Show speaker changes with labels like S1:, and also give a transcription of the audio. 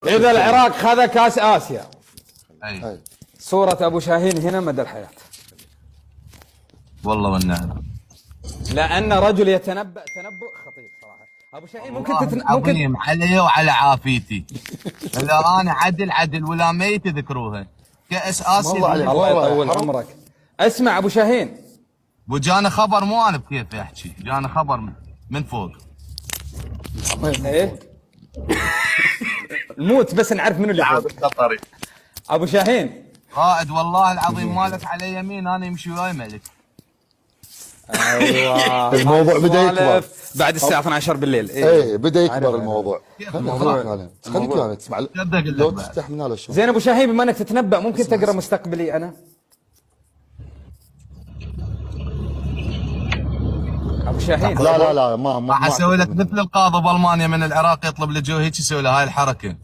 S1: اذا العراق خذ كاس اسيا
S2: اي
S1: صورة ابو شاهين هنا مدى الحياة.
S2: والله والنعم.
S1: لان رجل يتنبأ تنبؤ خطير صراحة. ابو شاهين ممكن
S2: عظيم علي وعلى عافيتي. اذا انا عدل ولا ميت تذكروها كاس اسيا.
S1: الله يطول عمرك. اسمع ابو شاهين،
S2: وجانا خبر مو انا بكيف احكي، جانا خبر من فوق.
S1: ايه نموت بس نعرف منو اللي فوق.
S2: قطري
S1: ابو شاهين
S2: قائد والله العظيم مالك على يمين، انا يمشي وياي ملك.
S1: ايوه
S3: الموضوع بدا يكبر
S1: بعد الساعة 12 بالليل.
S3: ايه بدا يكبر الموضوع.
S2: الموضوع
S3: خليك يعني تسمع لو تفتح من هذا الشغل.
S1: زين ابو شاهين، بما انك تتنبأ ممكن تقرا مستقبلي انا؟ ابو شاهين
S3: لا ما
S2: راح اسوي لك مثل القاضي بالمانيا من العراق يطلب لجوه هيك يسوي له هاي الحركه.